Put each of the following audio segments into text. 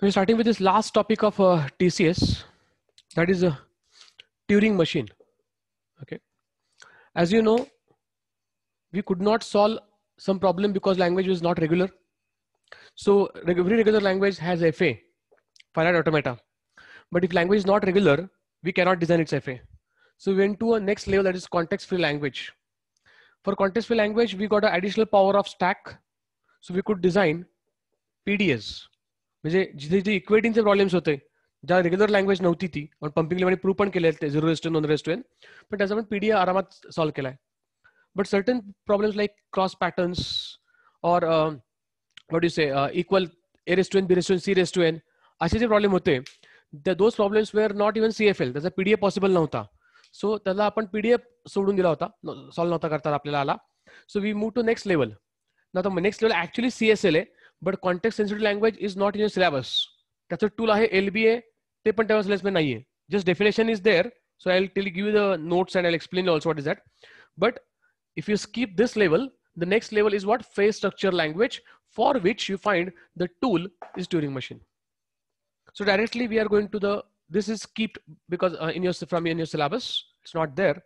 We're starting with this last topic of TCS, that is a Turing machine. Okay, as you know, we could not solve some problem because language was not regular. So every regular language has FA, finite automata. But if language is not regular, we cannot design its FA. So we went to a next level, that is context-free language. For context-free language, we got an additional power of stack. So we could design PDS. म्हणजे जिथे जे इक्वेटिंगचे problems होते, ज्या regular language नव्हती ती, पण pumping level prove पण केले ते 0:1 पण त्याचा पण पीडीए आरामात सॉल्व्ह केलाय. But certain problems like cross patterns or what you say equal A:(n, B:(n, C:(n) असे जे प्रॉब्लेम होते, those problems were not even CFL, त्याचा पीडीए पॉसिबल नव्हता. सो त्याला आपण पीडीएफ सोडून दिला होता, सॉल्व्ह नव्हता करता आपल्याला आला. So we move to next level. ना तर नेक्स्ट लेवल ऍक्च्युअली CSL आहे, but context sensitive language is not in your syllabus. त्याचं टूल आहे LBA, ते पण तेव्हा सिलेबसमध्ये नाहीये. Just definition is there. So I tell give the notes and I explain also what is that. But if you skip this level, the next level is what? Phrase structure language, for which you find the tool is Turing machine. So directly we are going to the, this is skipped because in your syllabus, it's not there.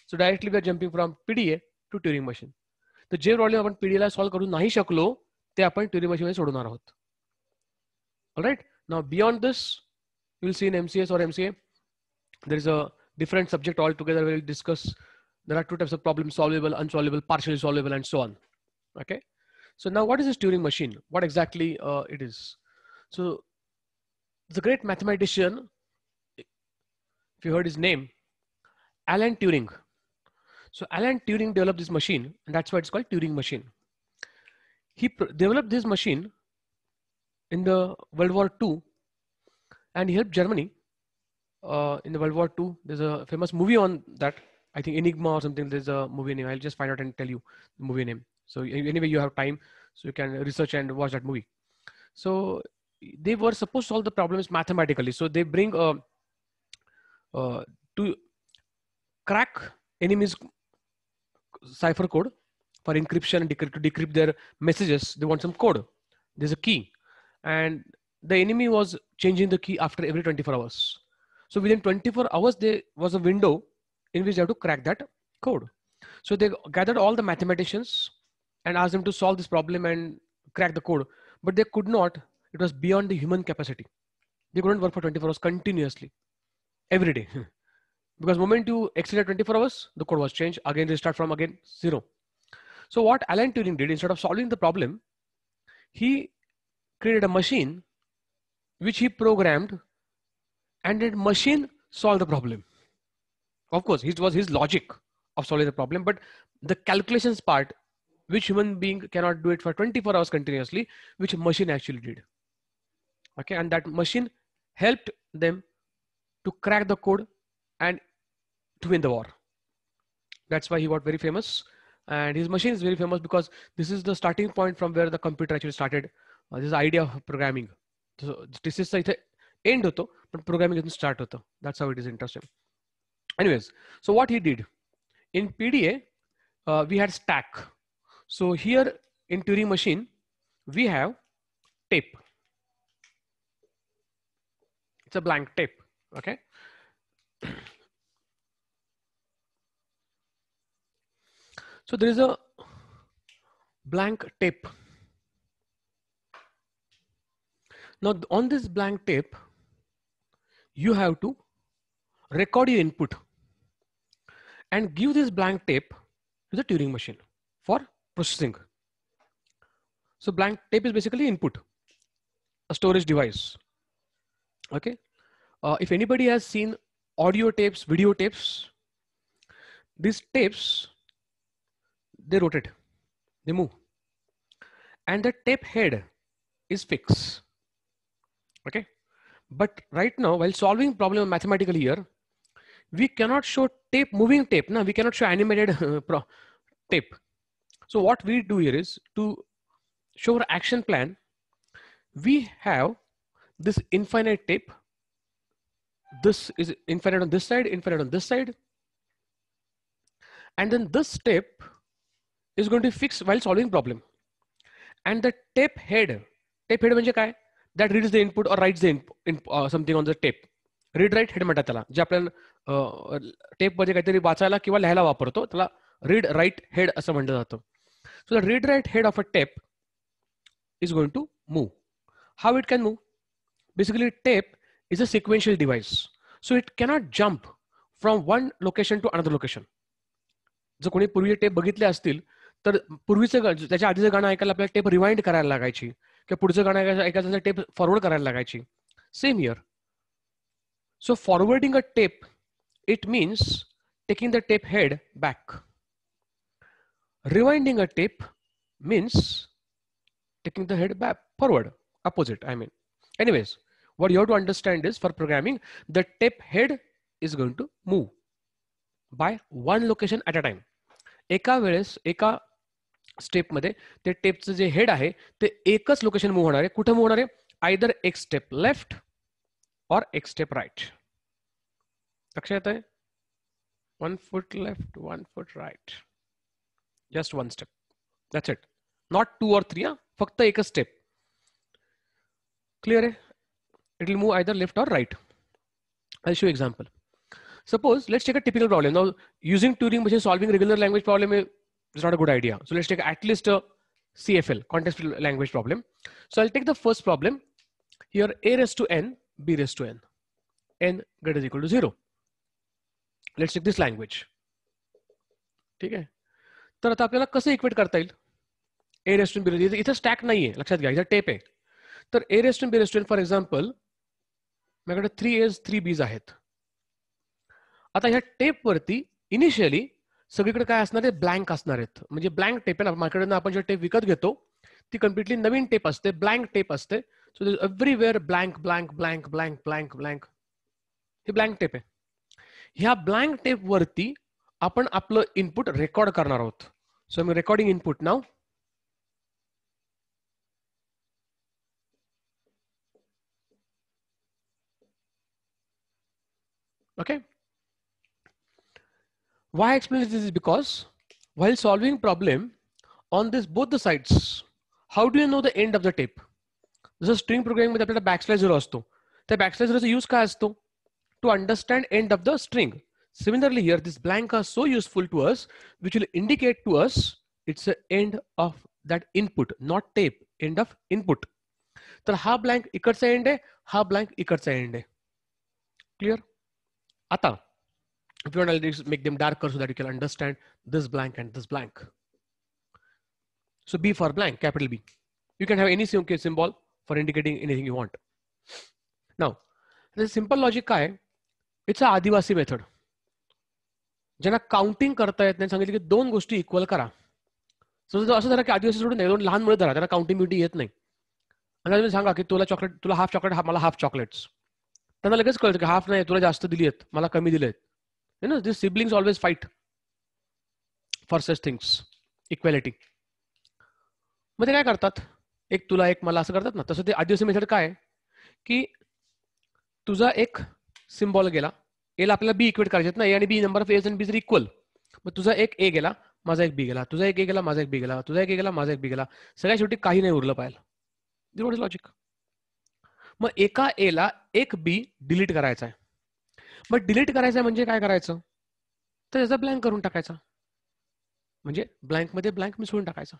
So directly we are jumping from PDA to Turing machine. तर जे problem आपण PDA ला solve करू नाही शकलो, ते आपण Turing machine मध्ये सोडवणार आहोत. Alright, now beyond this, you will see in MCS or MCA, there is a different subject altogether. We will discuss. There are two types of problems: solvable, unsolvable, partially solvable, and so on. Okay. So now what is this Turing machine? What exactly it is? So the great mathematician, if you heard his name, Alan Turing. So Alan Turing developed this machine, and that's why it's called Turing machine. He developed this machine in the World War II, and he helped Germany in the World War II. There's a famous movie on that. I think Enigma or something. There's a movie name. I'll just find out and tell you the movie name. So anyway, you have time, so you can research and watch that movie. So they were supposed to solve the problems mathematically. So they bring to crack enemies' cipher code for encryption and to decrypt their messages. They want some code. There's a key, and the enemy was changing the key after every 24 hours. So within 24 hours, there was a window in which they have to crack that code. So they gathered all the mathematicians and asked them to solve this problem and crack the code, but they could not. It was beyond the human capacity. They couldn't work for 24 hours continuously, every day. Because the moment you exceeded 24 hours, the code was changed, again restart from again zero. So what Alan Turing did, instead of solving the problem, he created a machine which he programmed, and that machine solved the problem. Of course, it was his logic of solving the problem, but the calculations part, which human being cannot do it for 24 hours continuously, which machine actually did. Okay, and that machine helped them to crack the code and to win the war. That's why he got very famous, and his machine is very famous because this is the starting point from where the computer actually started. This is the idea of programming. So this is the end hoto, but programming doesn't start hoto. That's how it is interesting. Anyways, so what he did in PDA, we had stack. So here in Turing machine, we have tape. It's a blank tape. Okay. So there is a blank tape. Now on this blank tape, you have to record your input and give this blank tape to the Turing machine for processing. So blank tape is basically input, a storage device. Okay. If anybody has seen audio tapes, video tapes, these tapes, they rotate, they move, and the tape head is fixed. Okay. But right now, while solving problem mathematically here, we cannot show tape, moving tape. No, we cannot show animated tape. So what we do here is, to show our action plan, we have this infinite tape. This is infinite on this side, infinite on this side. And then this tape is going to be fixed while solving problem. And the tape head म्हणजे काय? that reads the input or writes the something on the tape. Read write head म्हणतात त्याला, जे आपल्याला टेपमध्ये काहीतरी वाचायला किंवा लिहायला वापरतो त्याला रीड राईट हेड असं म्हटलं जातं. So the read write head of a tape is going to move. How it can move? Basically, tape is a sequential device. So it cannot jump from one location to another location. जर कोणी पूर्वी tape बघितले असतील तर पूर्वीचं त्याच्या आधीचं गाणं ऐकायला आपल्याला टेप रिवाइंड करायला लागायची किंवा पुढचं गाणं ऐकायचं टेप फॉरवर्ड करायला लागायची. Same here. So forwarding a tape it means taking the tape head back. Rewinding a tape means taking the head back forward, opposite, I mean. Anyways, what you have to understand is for programming, the tape head is going to move by one location at a time. एका वेळेस एका step मध्ये ते टेपचं जे head आहे ते एकच location move होणार आहे. कुठे मूव्ह होणार आहे? आयदर एक स्टेप लेफ्ट और एक स्टेप राइट. लक्षात येत आहे? 1 foot left, 1 foot right. Just one step. That's it. Not 2 or 3. फक्त एकच स्टेप. क्लियर आहे? It will move either left और right. I'll show you example. Suppose let's take a typical problem. Now using Turing machine solving regular language problem is not a good idea. So let's take at least a CFL, context language problem. So I'll take the first problem. Here a raised to n, b raised to n. N greater is equal to 0. Let's take this language. ठीक आहे. तर आता आपल्याला कसं equate करता येईल? A rest to B rest. इथं stack नाहीये, लक्षात घ्या, इथं टेप आहे. तर A rest to B rest for example माझ्याकडे 3 A's 3 B's आहेत. आता ह्या टेप वरती इनिशियली सगळीकडे काय असणार आहे? ब्लँक असणार आहेत. म्हणजे ब्लँक टेप आहे ना, मार्केटमध्ये आपण जे टेप विकत घेतो ती कम्प्लिटली नवीन टेप असते, ब्लँक टेप असते. So everywhere blank blank blank blank blank blank. हे ब्लँक टेप आहे. ह्या ब्लँक टेप वरती आपण आपलं इनपुट रेकॉर्ड करणार आहोत. So me recording input now. Okay. Why I explain this is because while solving problem on this both the sides, how do you know the end of the tape? जसं string programming मध्ये आपल्याला backslash 0 असतो, त्या backslash 0चा use काय असतो? To understand end of the string. Similarly here this blank are so useful to us which will indicate to us it's the end of that input, not tape, end of input. तर हा blank इकडचा end आहे, हा blank इकडचा end आहे. Clear? Ata, if you want, I'll make them darker so that you can understand this blank and this blank. So B for blank, capital B. You can have any symbol for indicating anything you want. Now, the simple logic काय? It's a आदिवासी method. ज्यांना counting करता येत नाही सांगितलं की दोन गोष्टी इक्वल करा. सो असं झालं की आदिवासी सोडून दोन लहान मुलं धरा, त्यांना काउंटिंग बिउंटिंग येत नाही. आणि तुम्ही सांगा की तुला हाफ चॉकलेट, मला हाफ चॉकलेट्स. त्यांना लगेच कळतं की हाफ नाही, तुला जास्त दिली आहेत, मला कमी दिले आहेत. You know this siblings always fight for such things, equality. मग ते काय करतात? एक तुला एक मला असं करतात ना. तसं ते आदिवासी मेथड काय की तुझा एक सिम्बॉल गेला, एला आपल्याला बी इक्वेट करायचे ना, ए आणि बी नंबर ऑफ एज अँड बी जर इक्वल. मग तुझा एक ए गेला, माझा एक बी गेला, तुझा एक ए गेला, माझा एक बी गेला, तुझा एक ए गेला, माझा एक बी गेला. सगळ्या शेवटी काही नाही उरलं पाहिजे. What is logic? मग एका ए ला एक बी डिलीट करायचा आहे. मग डिलीट करायचं म्हणजे काय करायचं? तर त्याचा ब्लँक करून टाकायचा. म्हणजे ब्लँक मध्ये ब्लँक मिसळून टाकायचा.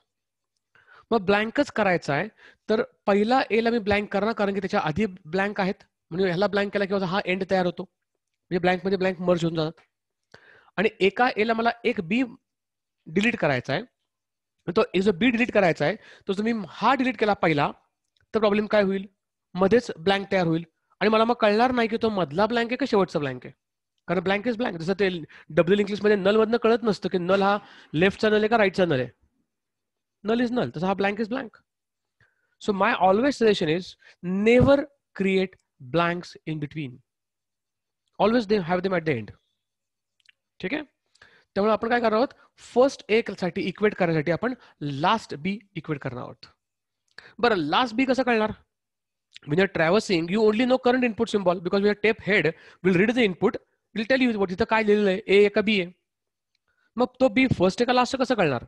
मग ब्लँकच करायचा आहे तर पहिला ए ला मी ब्लँक करणार, कारण की त्याच्या आधी ब्लँक आहेत. म्हणजे ह्याला ब्लँक केला किंवा हा एंड तयार होतो. म्हणजे ब्लँक मध्ये ब्लँक मर्ज होऊन जातात. आणि एका ए ला मला एक बी डिलीट करायचा आहे. तो जो बी डिलीट करायचा आहे तो जर मी हा डिलीट केला पहिला तर प्रॉब्लेम काय होईल? मध्येच ब्लँक तयार होईल आणि मला मग कळणार नाही की तो मधला ब्लँक आहे का शेवटचा ब्लँक आहे. कारण ब्लँक इज ब्लँक. जसं ते डब्ल्यू इंग्लिश मध्ये नल मधनं कळत नसतं की नल हा लेफ्टचा नल आहे का राईटचा नल आहे. नल इज नल, तसा हा blank is blank. So my always suggestion is never create blanks in between. Always they have them at the end. ठीक आहे. त्यामुळे आपण काय करणार आहोत? फर्स्ट ए साठी इक्वेट करण्यासाठी आपण लास्ट बी इक्वेट करणार आहोत. बरं, लास्ट बी कसं कळणार? When you're traversing, you only know current input symbol because your tape head will read the input, will tell you what इथं काय लिहिलेलं आहे, ए का बी आहे. मग तो बी फर्स्ट आहे का लास्ट कसं कळणार?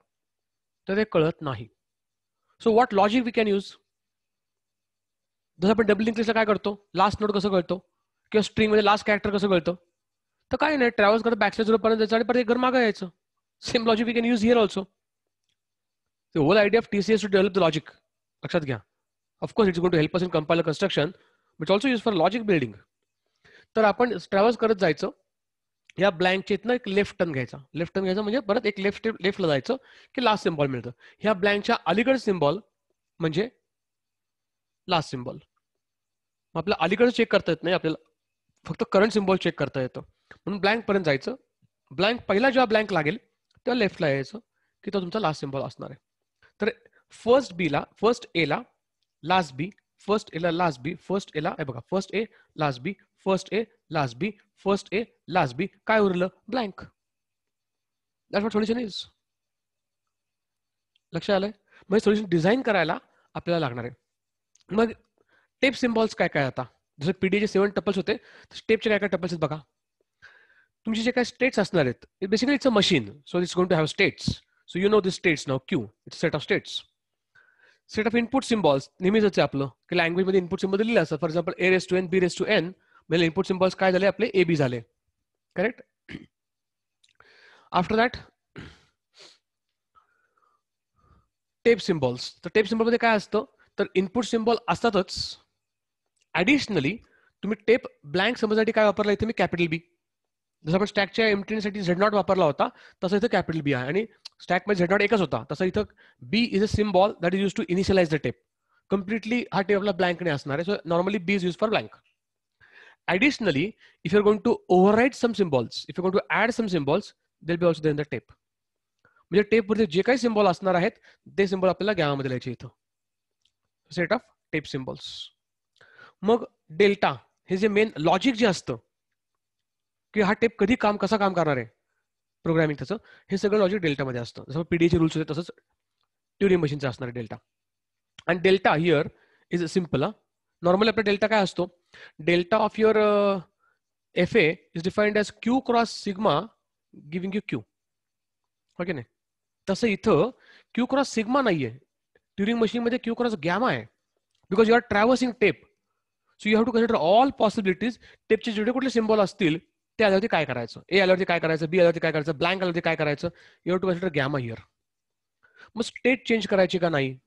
तर ते कळत नाही. So what logic we can use? जसं आपण डबल लिंक लिस्टला काय करतो, लास्ट नोड कसं कळतो किंवा स्ट्रिंग मध्ये लास्ट कॅरेक्टर कसं कळतं, तर काय नाही, ट्रॅव्हल्स करत बॅकस्लॅश 0 पर्यंत जायचं आणि परत एक घर मागं यायचं. Same logic we can use here also. The whole idea of TCS to develop the logic. लक्षात घ्या. Of course, it's going to help us in compiler construction, but it's also used for logic building. तर आपण travels करत जायचं, या ब्लँकच्या इथनं एक left turn घ्यायचा. लेफ्ट टर्न घ्यायचा म्हणजे परत एक लेफ्टला जायचं की लास्ट सिम्बॉल मिळतं. ह्या ब्लँकच्या अलीकडे सिम्बॉल म्हणजे लास्ट सिम्बॉल. आपल्या अलीकडे चेक करता येत नाही, आपल्याला फक्त करंट सिम्बॉल चेक करता येतं. म्हणून ब्लँक पर्यंत जायचं. ब्लँक पहिला जेव्हा ब्लँक लागेल तेव्हा लेफ्टला यायचं की तो तुमचा लास्ट सिम्बॉल असणार आहे. तर फर्स्ट बीला, फर्स्ट एला लास्ट बी, फर्स्ट एला लास्ट बी, फर्स्ट एला बघा, first A last B, first A last B, first A last B, काय उरलं, blank. That's what solution is. लक्षात आलंय. म्हणजे सोल्युशन डिझाईन करायला आपल्याला लागणार आहे. मग टेप सिम्बॉल्स काय काय, आता जसं पीडीचे 7 टपल्स होते, स्टेपचे काय काय टपल्स आहेत बघा. तुमचे जे काय स्टेट्स असणार आहेत, basically it's a machine, so it's going to have states. So you know this states now. Q it's set of states. Set of input symbols नेहमीच आहे आपलं की लँग्वेजमध्ये इनपुट सिम्बॉल दिलेलं असतं. For example A raise to N, B raise to N, म्हणजे input symbols काय झाले आपले, ए बी झाले. Correct. After that tape symbols. तर टेप सिम्बॉल मध्ये काय असतं, तर इनपुट सिम्बॉल असतातच, ऍडिशनली तुम्ही टेप ब्लँक समजण्यासाठी काय वापरला इथे मी, कॅपिटल बी. जसं आपण स्टॅकच्या एम्प्टीनेससाठी झेड नॉट वापरला होता, तसं इथं कॅपिटल बी आहे. आणि स्टॅकमध्ये झेड नॉट एकच होता, तसं इथं B is a symbol that is use to initialize the tape. Completely हा टेप आपला ब्लँकने असणार आहे. So normally B is use for blank. Additionally, if you're going to override some symbols, if you're going to add some symbols, they'll be also there in the tape. म्हणजे टेपवरती जे काही symbol असणार आहेत ते सिम्बॉल आपल्याला गॅमामध्ये लिहायचे इथं. Set of tape symbols. मग डेल्टा, हे जे मेन लॉजिक जे असतं की हा टेप कधी कसा काम करणार आहे, प्रोग्रामिंग त्याचं, हे सगळं लॉजिक डेल्टामध्ये असतं. जसं पीडीचे रूल्स होते तसंच ट्युरिंग मशीनचं असणार आहे डेल्टा. आणि delta here is simple. Normally आपला डेल्टा काय असतो, delta of your F A is defined as Q cross sigma giving you Q. Okay नाही, तसं इथं क्यू क्रॉस सिग्मा नाहीये. ट्युरिंग मशीन मध्ये क्यू क्रॉस गॅमा आहे, because you are traversing tape. So you have to consider all possibilities. टेपचे जेवढे कुठले symbol असतील ते आल्यावरती काय करायचं, ए आल्यावरती काय करायचं, बी आल्यावरती काय करायचं, ब्लँक आल्यावरती काय करायचं, you have to consider gamma here. मग स्टेट चेंज करायची का नाही,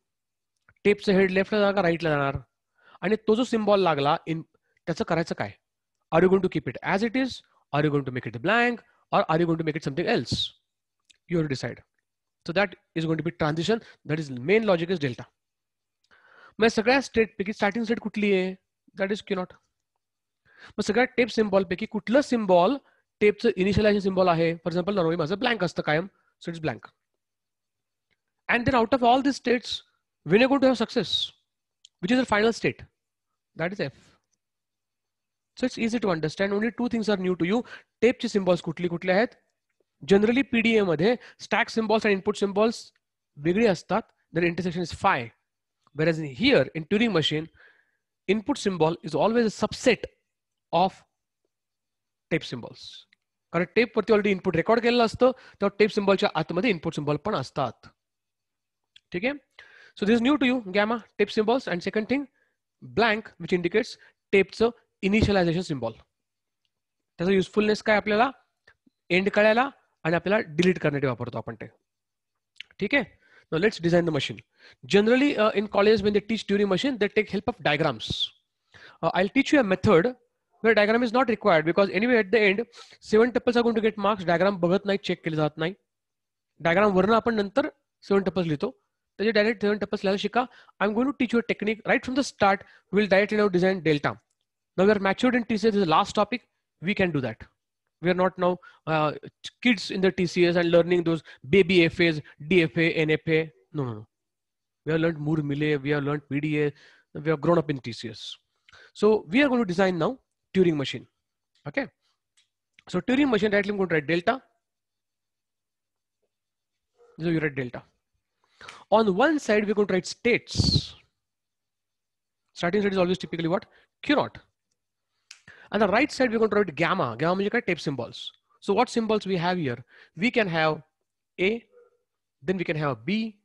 टेपचं हेड लेफ्टला जाणार का राईटला जाणार, आणि तो जो सिम्बॉल लागला त्याचं करायचं काय. Are you going to keep it as it is, are you going to make it blank, or are you going to make it something else. You have to decide. So that is going to be transition. That is main logic is delta. मग सगळ्या state पैकी starting state कुठली आहे, that is Q not. मग सगळ्या tape symbol पैकी कुठलं symbol टेपचं इनिशियलायझेशन सिम्बॉल आहे. फॉर एक्झाम्पल नॉर्मली माझं ब्लँक असतं कायम, so it's blank. And then out of all this states when you're going to have success, which is the final state, that is F. So it's easy to understand. Only two things are new to you. टेपचे symbols कुठली कुठले आहेत. Generally PDA मध्ये stack symbols आणि input symbols वेगळी असतात. their intersection is phi, whereas in here in Turing machine, input symbol is always a subset of tape symbols. कारण tape वरती ऑलरेडी इनपुट रेकॉर्ड केलेलं असतं, तेव्हा टेप सिम्बॉलच्या आतमध्ये इनपुट सिम्बॉल पण असतात. ठीक आहे. So this is new to you, gamma tape symbols. And second thing blank, which indicates टेपचं इनिशियलायझेशन सिम्बॉल. त्याचा युजफुलनेस काय आपल्याला एंड कळायला आणि आपल्याला डिलीट करण्यासाठी वापरतो आपण ते. ठीक आहे. Now let's design the machine. Generally in colleges when they teach Turing machine, they take help of diagrams. I'll teach you a method where diagram is not required, because anyway at the end 7 tuples are going to get marks. Diagram बघत नाही, check केले जात नाही. Diagram वरनं आपण नंतर 7 tuples लिहितो. त्याचे डायरेक्ट 7 tuples लिहायला शिका. I'm going to teach you a technique right from the start. We'll directly now design delta. Now we are matured in TCS. This is the last topic. We can do that. We are not now kids in the TCS and learning those baby FAs, DFA, NFA. No. We have learned Moore Mille, we have learned PDA, we have grown up in TCS. So we are going to design now Turing machine. Okay. So Turing machine, directly I'm going to write delta. So you write delta. On one side, we're going to write states. Starting state is always typically what? Q naught. On the right side, we're going to write gamma. Gamma means tape symbols. So what symbols we have here? We can have A, then we can have B,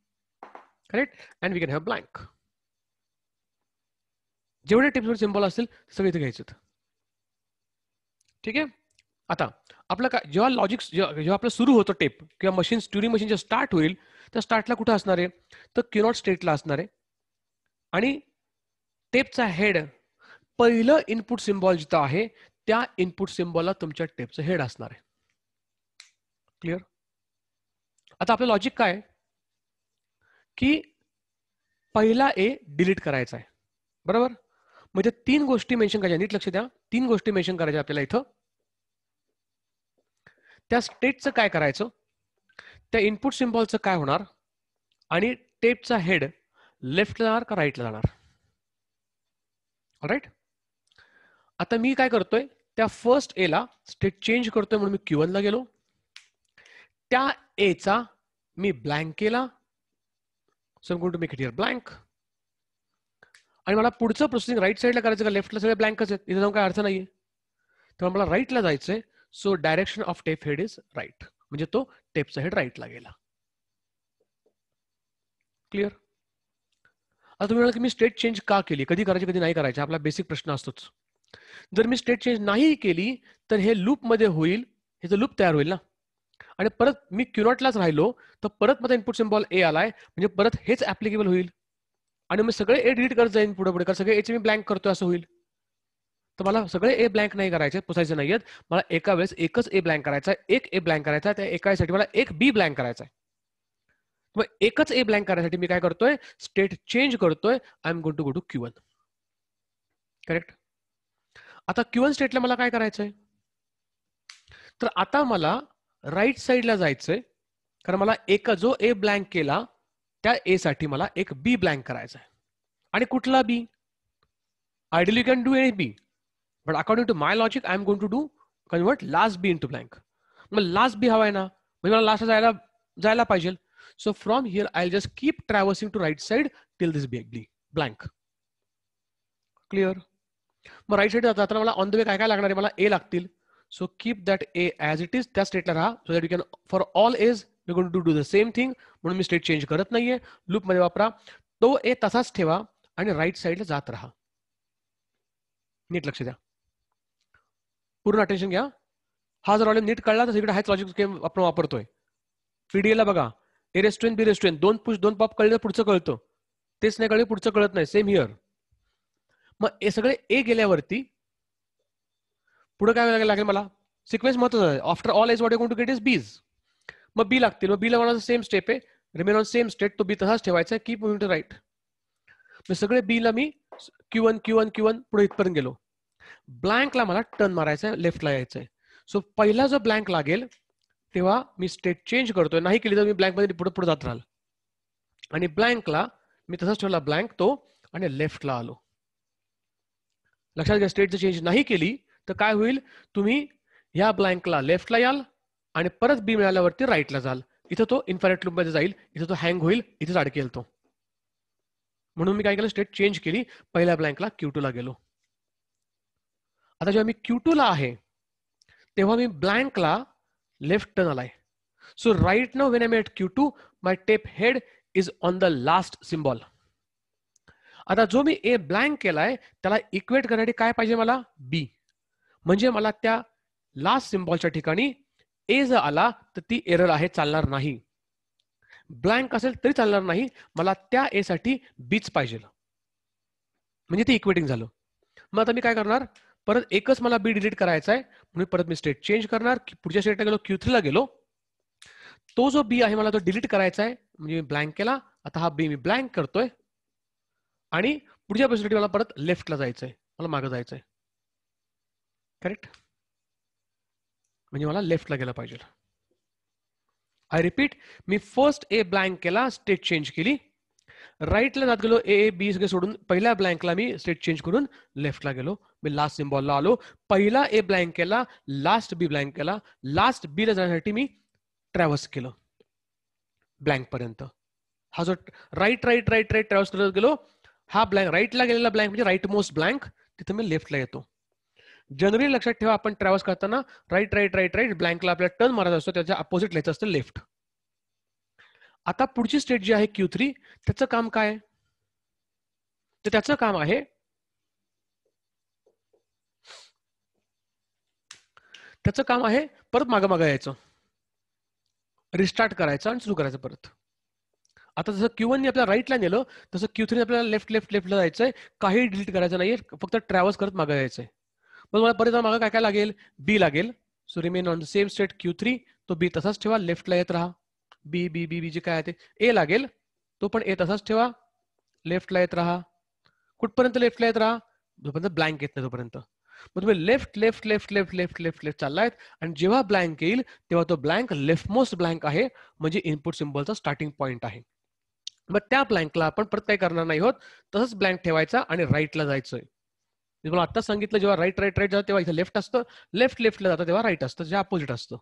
correct? And we can have blank. जेवढे टेप्सवर symbol असतील सगळे इथे घ्यायचे. ठीक आहे. आता आपलं काय, जेव्हा लॉजिक जेव्हा आपलं सुरू होतं टेप किंवा मशीन ट्युरिंग मशीन जेव्हा स्टार्ट होईल, तर स्टार्टला कुठं असणार आहे, तर Q0 स्टेटला असणार आहे. आणि टेपचा हेड पहिलं इनपुट सिम्बॉल जिथं आहे त्या इनपुट सिम्बॉलला तुमच्या टेपचं हेड असणार आहे. क्लिअर. आता आपलं लॉजिक काय, की पहिला ए डिलीट करायचा आहे, बरोबर. म्हणजे 3 गोष्टी मेन्शन करायच्या, नीट लक्ष द्या. 3 गोष्टी मेन्शन करायच्या आपल्याला इथं. त्या स्टेटचं काय करायचं, त्या इनपुट सिम्बॉलचं काय होणार, आणि टेपचा हेड लेफ्टला जाणार का राईटला जाणार. ऑलराईट. आता मी काय करतोय, त्या फर्स्ट ए ला स्टेट चेंज करतोय म्हणून मी Q1 ला गेलो. त्या ए चा मी ब्लँक केला, so I am going to make it here blank. आणि मला पुढचं प्रोसेसिंग राईट साईडला करायचं का लेफ्टला, सगळे ब्लँकच आहेत, इथे जाऊन काय अर्थ नाहीये. तर मला राईटला जायचंय, so direction of tape head is right, म्हणजे तो टेपचा हेड राईटला गेला. क्लिअर. आता तुम्ही म्हणाल की मी स्टेट चेंज का केली, कधी करायची कधी नाही करायची, आपला बेसिक प्रश्न असतोच. जर मी स्टेट चेंज नाही केली तर हे लूप मध्ये होईल, हे लूप तयार होईल ना. आणि परत मी Q0 लाच राहिलो तर परत माझा इनपुट सिम्बॉल ए आलाय, म्हणजे परत हेच ऍप्लिकेबल होईल. आणि मी सगळे ए डिलीट करत जाईन पुढे पुढे, कारण सगळे एचे मी ब्लँक करतोय असं होईल. तर मला सगळे ए ब्लँक नाही करायचे, पुसायचे नाहीयेत. मला एका वेळेस एकच ए ब्लँक करायचा आहे, एक ए ब्लँक करायचा आहे. त्या एकासाठी मला एक बी ब्लँक करायचा आहे. मग एकच ए ब्लँक करायसाठी मी काय करतोय, स्टेट चेंज करतोय. I am going to go to Q1. Correct. आता Q1 स्टेटला मला काय करायचंय, तर आता मला राईट साईडला जायचंय, कारण मला एक जो ए ब्लँक केला त्या ए साठी मला एक बी ब्लँक करायचा आहे. आणि कुठला B, ideally can do any B, but according to my logic I am going to do convert last B into blank. मग लास्ट बी हवाय ना, म्हणजे मला लास्टला जायला पाहिजे. So from here I just keep traversing to right side till this B blank. Clear. मग right side जाताना मला ऑन द वे काय काय लागणार आहे, मला ए लागतील. So keep that A as it is, त्या स्टेटला राहा, so that you can for all as we going to do the same thing. म्हणून मी स्टेट चेंज करत नाहीये, लूप मध्ये वापरा, तो ए तसाच ठेवा आणि राईट साईडला जात राहा. नीट लक्ष द्या, पूर्ण अटेन्शन घ्या. हा जर वॉल्यूम नीट कळला तर इकडे हाच लॉजिक आपण वापरतोय. पीडीएला बघा, A restaurant B restaurant, 2 push 2 pop कळलं पुढचं कळतं, तेच नाही कळलं पुढचं कळत नाही. Same here. मग हे सगळे ए गेल्यावरती पुढे काय लागेल मला, सिक्वेन्स महत्वाचा आहे. After all as what you going to get is B's. मग बी लागतील, मग बीला मला सेम स्टेप आहे, रिमेन ऑन सेम स्टेट, तो बी तसाच ठेवायचा, कीप मुव्हिंग टू राईट. मग सगळे बीला मी Q1 Q1 Q1 पुढे इथपर्यंत गेलो. ब्लँकला मला टर्न मारायचा आहे, लेफ्टला यायचंय. सो पहिला जो ब्लँक लागेल तेव्हा मी स्टेट चेंज करतोय, नाही केली तर मी ब्लँक मध्ये पुढे पुढे जात राहिल. आणि ब्लँकला मी तसाच ठेवला ब्लँक तो, आणि लेफ्टला आलो. लक्षात घ्या, स्टेट जर चेंज नाही केली तर काय होईल, तुम्ही ह्या ब्लँकला लेफ्टला याल आणि परत बी मिळाल्यावरती राईटला जाल. इथं तो इन्फायनाइट लूप मध्ये जाईल, इथं तो हँग होईल, इथेच अडकेल तो. म्हणून मी काय केलं, स्टेट चेंज केली, पहिल्या ब्लँकला Q2 ला गेलो. आता जेव्हा मी Q2 ला आहे तेव्हा मी ब्लँकला लेफ्ट टर्न आलाय. So right now when I am at Q2 my tape head is on the last symbol. आता जो मी ए ब्लँक केलाय त्याला इक्वेट करण्यासाठी काय पाहिजे मला, बी. म्हणजे मला त्या लास्ट सिम्बॉलच्या ठिकाणी ए जर आला तर ती एरर आहे, चालणार नाही. ब्लँक असेल तरी चालणार नाही, मला त्या ए साठी बीच पाहिजे, म्हणजे ते इक्वेटिंग झालं. मग आता मी काय करणार, परत एकच मला बी डिलीट करायचा आहे, म्हणून परत मी स्टेट चेंज करणार. पुढच्या स्टेटला गेलो, Q3 ला गेलो. तो जो बी आहे मला तो डिलीट करायचा आहे, म्हणजे मी ब्लँक केला. आता हा बी मी ब्लँक करतोय आणि पुढच्या पॉसिबिलिटी मला परत लेफ्टला जायचंय, मला मागे जायचंय. करेक्ट. म्हणजे मला लेफ्टला गेला पाहिजे. आय रिपीट, मी फर्स्ट ए ब्लँक केला, स्टेट चेंज केली, राईटला जात गेलो, ए बी सगळे सोडून पहिल्या ब्लँकला मी स्टेट चेंज करून लेफ्टला गेलो. मी लास्ट सिम्बॉलला आलो, पहिला ए ब्लँक केला, लास्ट बी ब्लँक केला, लास्ट बी ला जाण्यासाठी मी ट्रॅव्हर्स केलं ब्लँक पर्यंत. हा जो right right right right traverse करत गेलो, हा ब्लँक राईटला गेलेला ब्लँक म्हणजे राईट मोस्ट ब्लँक, तिथे मी लेफ्टला येतो. जनरली लक्षात ठेवा, आपण ट्रॅव्हर्स करताना राईट राईट राईट राईट ब्लँकला आपल्याला टर्न मारायचा असतो, त्याच्या अपोजिट लिहायचं असतं लेफ्ट. आता पुढची स्टेट जी आहे Q3, त्याचं काम काय, तर त्याचं काम आहे त्याचं काम आहे परत मागं यायचं, रिस्टार्ट करायचं आणि सुरू करायचं परत. आता जसं Q1 ने आपल्याला राईटला नेलं, तसं Q3 आपल्याला लेफ्टला जायचंय, काही डिलीट करायचं नाहीये, फक्त ट्रॅव्हर्स करत मागे यायचंय. मग मला परत मागं काय काय लागेल, बी लागेल. So remain on the same state Q3, तो बी तसाच ठेवा, लेफ्टला येत राहा. बी बी बी बी जे काय आहे ते ए लागेल, तो पण ए तसाच ठेवा, लेफ्टला येत राहा. कुठपर्यंत लेफ्टला येत राहा, जोपर्यंत ब्लँक येत नाही तोपर्यंत. मग तुम्ही left left left left left left left चाललायत, आणि जेव्हा ब्लँक येईल तेव्हा तो ब्लँक लेफ्ट मोस्ट ब्लँक आहे, म्हणजे इनपुट सिम्बॉलचा स्टार्टिंग पॉईंट आहे. मग त्या ब्लँकला आपण परत काही करणार नाही आहोत, तसंच ब्लँक ठेवायचा आणि राईटला जायचंय. मी तुम्हाला आत्ताच सांगितलं, जेव्हा राईट राईट राईट जातं तेव्हा इथं लेफ्ट असतं, लेफ्टला जातं तेव्हा राईट असतं, जे अपोजिट असतं.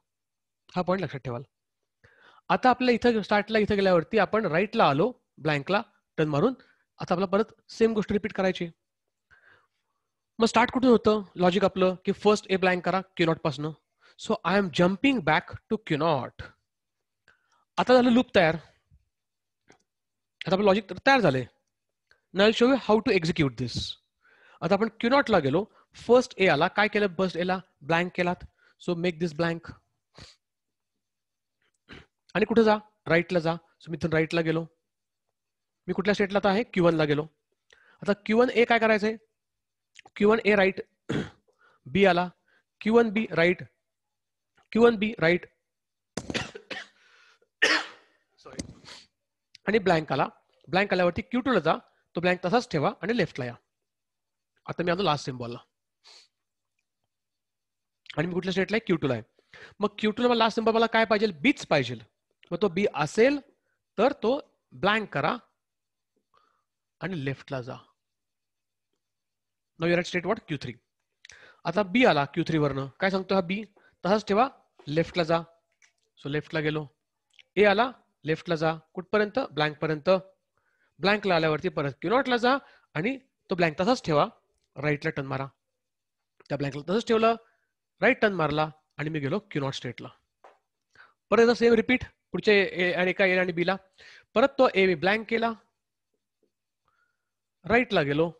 हा पॉईंट लक्षात ठेवाल. आता आपल्या इथं स्टार्टला इथं गेल्यावरती आपण राईटला आलो, ब्लँकला टर्न मारून. आता आपल्याला परत सेम गोष्ट रिपीट करायची. मग स्टार्ट कुठून होतं लॉजिक आपलं, की फर्स्ट ए ब्लँक करा Q0 पासून. So I am jumping back to Q0. आता झालं लूप तयार. आता आपलं लॉजिक तयार झालंय. Now I will show you how to execute this. आता आपण Q0 ला गेलो, फर्स्ट ए आला, काय केलं फर्स्ट ए ला, ब्लँक केलात. सो मेक दिस ब्लँक, आणि कुठे जा, राईटला जा. सो मी इथून राईटला गेलो. मी कुठल्या स्टेटला आता आहे, Q1 ला गेलो. आता Q1 ए काय करायचंय, Q1 ए राईट, बी आला, Q1 बी राईट, Q1 बी राईट, सॉरी, आणि ब्लँक आला. ब्लँक आल्यावरती Q2 ला जा, तो ब्लँक तसाच ठेवा आणि लेफ्टला या. आता मी आलो लास्ट सिम्बॉलला, आणि मी कुठल्या स्टेटला आहे, Q2 ला आहे. मग Q2 ला मला लास्ट सिम्बॉल मला काय पाहिजे, बीच पाहिजे. मग तो बी असेल तर तो ब्लँक करा आणि लेफ्टला जा. Now you are at state what, Q3. आता बी आला Q3 वरनं, काय सांगतो हा बी, तसाच ठेवा, लेफ्टला जा. सो लेफ्टला गेलो. ए आला, लेफ्टला जा, कुठपर्यंत, ब्लँक पर्यंत. ब्लँकला आल्यावरती परत Q0 ला जा, आणि तो ब्लँक तसाच ठेवा, राईटला टर्न मारा. त्या ब्लँकला तसंच ठेवलं, राईट टर्न मारला, आणि मी गेलो Q0 स्टेटला. परत सेम रिपीट पुढच्या एका ए आणि बी ला. परत तो ए ब्लँक केला, राईटला गेलो,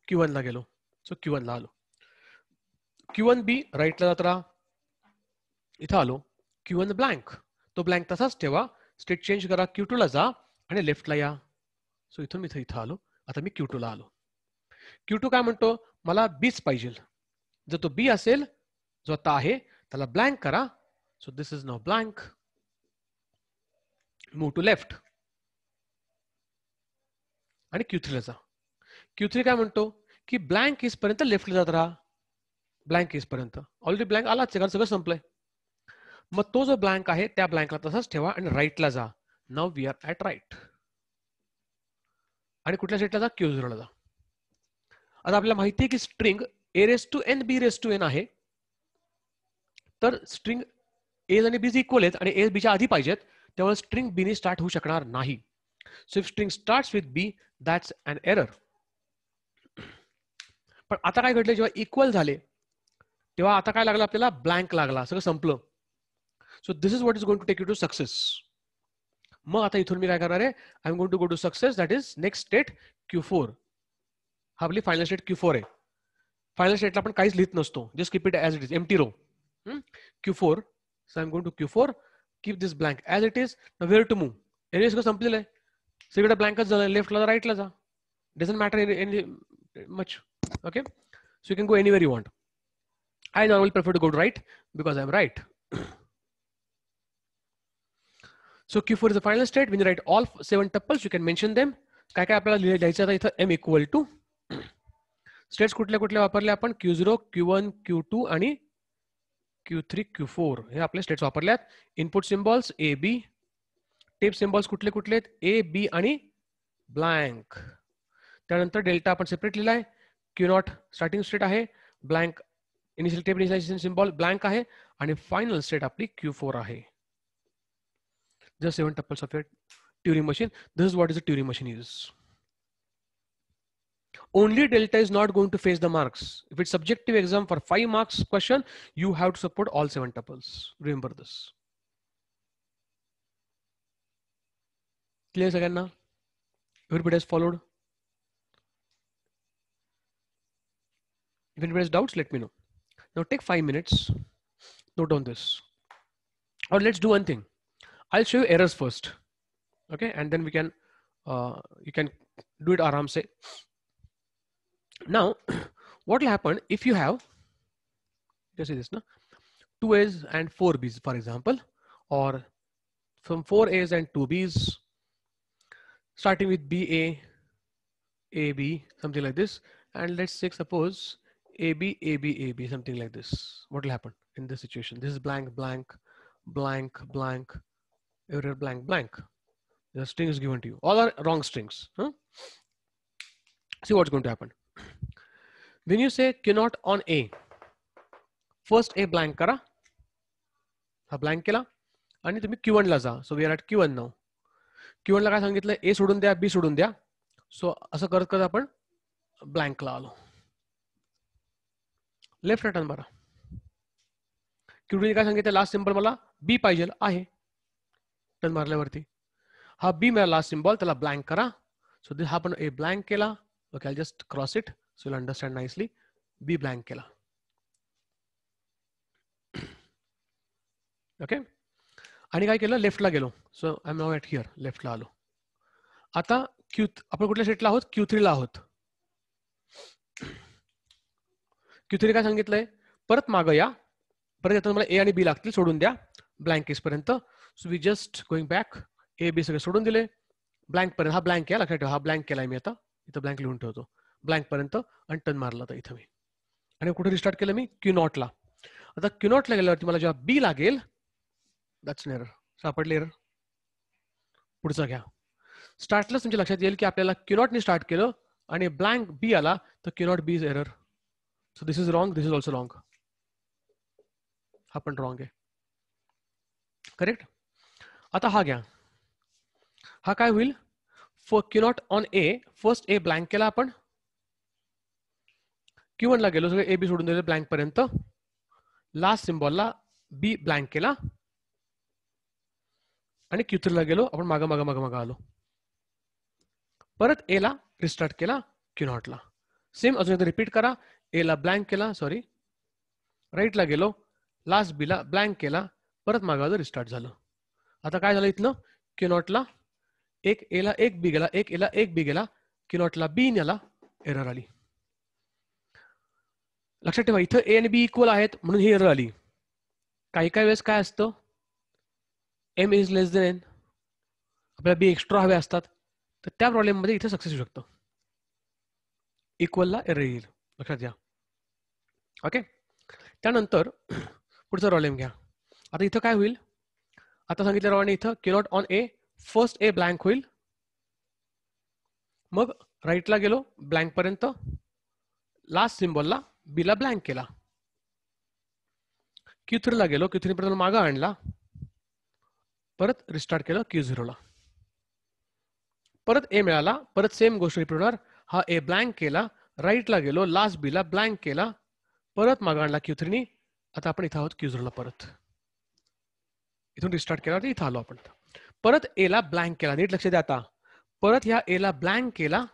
Q1 ला गेलो. सो Q1 ला आलो. Q1 बी राईटला जात राहा, इथं आलो, Q1 ब्लँक, तो ब्लँक तसाच ठेवा, स्टेट चेंज करा, Q2 ला जा आणि लेफ्टला या. सो इथून मी इथं आलो. आता मी Q2 ला आलो. Q2 काय म्हणतो, मला बीच पाहिजे. जर तो बी असेल, जो आता आहे, त्याला ब्लँक करा. So this is now blank. Move to left आणि Q3 ला जा. Q3 काय म्हणतो, की ब्लँक इज पर्यंत लेफ्टला जात राहा, ब्लँक इज पर्यंत. ऑलरेडी ब्लँक आलाच, कारण सगळं संपलंय. मग तो जो ब्लँक आहे त्या ब्लँकला तसाच ठेवा आणि राईटला जा. Now we are at right. आणि कुठल्या स्टेटला जा, Q0 ला जा. आता आपल्याला माहिती आहे की स्ट्रिंग A⁻n B⁻n आहे. तर स्ट्रिंग ए आणि बी इक्वल आहेत आणि ए बीच्या आधी पाहिजेत, त्यामुळे स्ट्रिंग बी ने स्टार्ट होऊ शकणार नाही. So if string starts with B, that's an error. पण आता काय घडलं, जेव्हा इक्वल झाले तेव्हा आता काय लागलं आपल्याला, ब्लँक लागला, सगळं संपलं. So this is what is going to take you to success. मग आता इथून मी काय करणार आहे, I am going to go to success, that is next state Q4. हा आपली फायनल स्टेट Q4 आहे. फायनल स्टेटला आपण काहीच लिहित नसतो, just keep it as it is, empty row. Q4. So I am going to Q4, keep this blank as it is. Where to move, area सगळं संपलेलं आहे, सगळं ब्लँकच झालं, लेफ्टला राईटला जा, doesn't matter any much. Okay, so you can go anywhere you want. I normally prefer to go to right because I'm right. So Q4 is the final state. When you write all 7 tuples, you can mention them. काय काय आपल्याला लिहायचं आता इथं, m equal to states कुठल्या कुठल्या वापरल्या आपण, Q0, Q1, Q2 आणि Q3, Q4 हे आपले स्टेट्स वापरल्यात. Input symbols A, B. Tape symbols कुठले कुठले आहेत, A, B आणि ब्लँक. त्यानंतर डेल्टा आपण सेपरेट लिहिलाय. Q0 स्टार्टिंग स्टेट आहे, blank initial tape initialization symbol blank आहे, आणि फायनल स्टेट आपली Q4 आहे. The 7 tuples of a Turing machine. This is what is a Turing machine is. Only delta is not going to face the marks. If it's subjective exam for 5 marks question, you have to support all 7 tuples. Remember this. Clear सगळ्यांना? Everybody has followed? If anybody has doubts, let me know. Now take 5 minutes. Note down this. Or let's do one thing. I'll show you errors first. Okay, and then we can you can do it aram se. Now, what will happen if you have, just see this, no? 2 A's and 4 B's, for example, or from 4 A's and 2 B's, starting with BA, AB, something like this, and let's say suppose AB, AB, AB, something like this. What will happen in this situation? This is blank, blank, blank, blank, error, blank, blank. The string is given to you. All are wrong strings. Huh? See what's going to happen. When you say cannot on A, first A blank करा, हा blank केला, आणि तुम्ही Q1 ला जा. So we are at Q1 now. Q1 ला काय सांगितलं? A सोडून द्या, B सोडून द्या. So असं करत करत आपण blank ला आलो. लेफ्ट रिटर्न मारा. Q2 काय सांगितलं? लास्ट सिंबल मला B पाहिजे आहे. टर्न मारल्यावरती हा B मिळाला लास्ट सिंबल, त्याला ब्लँक करा. सो हा पण A ब्लँक केला. Okay, I just cross it so you understand nicely. B blank केला. ओके, आणि काय केलं? लेफ्टला गेलो. So I am now at here, लेफ्टला आलो. आता आपण कुठल्या स्टेटला आहोत? Q3 ला आहोत. Q3 काय सांगितलंय? परत मागं या. परत येताना मला A आणि B लागतील, सोडून द्या ब्लँक केस पर्यंत. So we just going back. A B सगळे सोडून दिले. ब्लँक पर्यंत, हा ब्लँक आहे लक्षात ठेवा, हा ब्लँक केलाय मी आता. इथं ब्लँक लिहून ठेवतो. ब्लँक पर्यंत आणि टर्न मारला तर इथं मी. आणि कुठे रिस्टार्ट केलं मी? Q0 ला. आता Q0 ला गेल्यावरती मला जेव्हा B लागेल, दॅट्स एन एरर. सापडले एरर. पुढचा घ्या. स्टार्टलाच तुमच्या लक्षात येईल की आपल्याला Q0 ने स्टार्ट केलं आणि ब्लँक B आला तर Q0 B is error. So this is wrong, this is also wrong. हा पण रॉंग आहे. करेक्ट. आता हा घ्या. हा काय होईल? For Q0 on A, first A blank केला आपण. Q1 ला गेलो, सगळे A B सोडून दिले ब्लँक पर्यंत. लास्ट सिम्बॉलला B ब्लँक केला आणि Q3 ला गेलो, आपण मागं आलो. परत A ला रिस्टार्ट केला Q0 ला. सेम अजून एकदा रिपीट करा. A ला ब्लँक केला, सॉरी, राईटला गेलो, लास्ट B ला ब्लँक केला, परत मागं रिस्टार्ट झालं. आता काय झालं इथनं? Q0 ला एक A ला एक B गेला, एक A ला एक B गेला, Q0 ला B नेला, एरर आली. लक्षात ठेवा, इथं A आणि B इक्वल आहेत म्हणून ही एरर आली. काही काही वेळेस काय असतं? M is less than N, आपल्याला B एक्स्ट्रा हवे असतात, तर त्या प्रॉब्लेम मध्ये इथे सक्सेस होऊ शकतं. इक्वलला एरर येईल, लक्षात घ्या. ओके, त्यानंतर पुढचा प्रॉब्लेम घ्या. आता इथं काय होईल? आता सांगितल्याप्रमाणे इथं Q0 on A, first A blank होईल, मग राईटला गेलो ब्लँक पर्यंत, लास्ट सिम्बॉलला B ला ब्लँक केला. Q3 ला गेलो, Q3 पर्यंत मागं आणला, परत रिस्टार्ट केलं Q0 ला. परत A मिळाला, परत सेम गोष्ट रिपीट होणार. हा A ब्लँक केला, राईटला गेलो, लास्ट B ला ब्लँक केला, परत मागं आणला Q3 नी. आता आपण इथं आहोत Q0 ला. परत इथून रिस्टार्ट केला, इथं आलो आपण. परत A ला ब्लँक केला. नीट लक्ष द्या. आता परत ह्या A ला ब्लँक केला,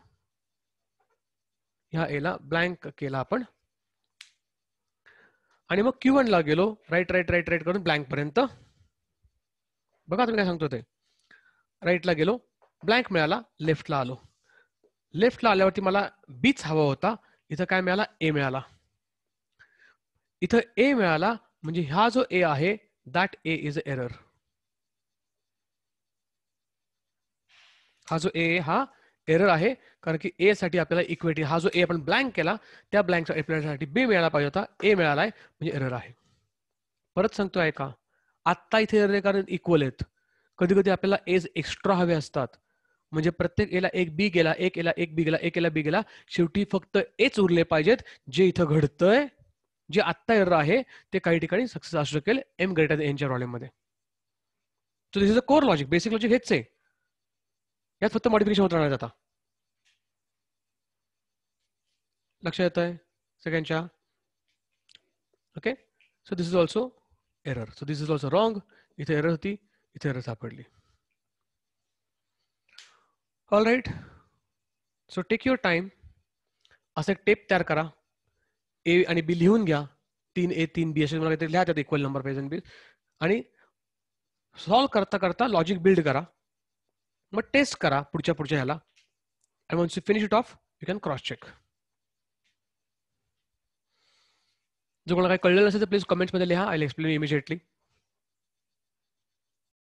ह्या A ला ब्लँक केला आपण, आणि मग Q1 ला गेलो, राईट राईट राईट राईट करून ब्लँक पर्यंत. बघा तुम्ही काय सांगतो ते. राईटला गेलो, ब्लँक मिळाला, लेफ्टला आलो. लेफ्टला आल्यावरती मला बीच हवा होता, इथं काय मिळाला? A मिळाला. इथं A मिळाला म्हणजे हा जो A आहे, that A is a error. हा जो A हा एरर आहे, कारण की A साठी आपल्याला इक्वेटी, हा जो A आपण ब्लँक केला त्या ब्लँक साठी B मिळाला पाहिजे होता, A मिळालाय म्हणजे एरर आहे. परत सांगतो आहे का, आत्ता इथे एरर कारण इक्वल आहेत. कधी कधी आपल्याला एज एक्स्ट्रा हवे असतात, म्हणजे प्रत्येक एला एक बी गेला, एक एला एक बी गेला, एक एला बी गेला, शेवटी फक्त एच उरले पाहिजेत. जे इथं घडतंय, जे आत्ता एरर आहे, ते काही ठिकाणी सक्सेस असू शकेल एम ग्रेटर देन एनच्या प्रॉब्लेम मध्ये. So this is a core logic, basic logic हेच आहे. यात फक्त मॉडिफिकेशन होत राहणार आता. लक्षात येत आहे सगळ्यांच्या? Okay, so this is also error. So this is also wrong. इथे एरर होती, इथे एरर सापडली. All right, so take your time. असं एक टेप तयार करा, ए आणि बी लिहून घ्या, 3A 3B असे मला काहीतरी लिहा त्यात इक्वल नंबर पाहिजे आणि आणि सॉल्व करता करता लॉजिक बिल्ड करा, मग टेस्ट करा पुढच्या ह्याला, आणि once you finish it off you can cross check. जर कोणाला काही कळलेलं असेल तर प्लीज कमेंट्समध्ये लिहा, आय विल एक्सप्लेन इमिजिएटली.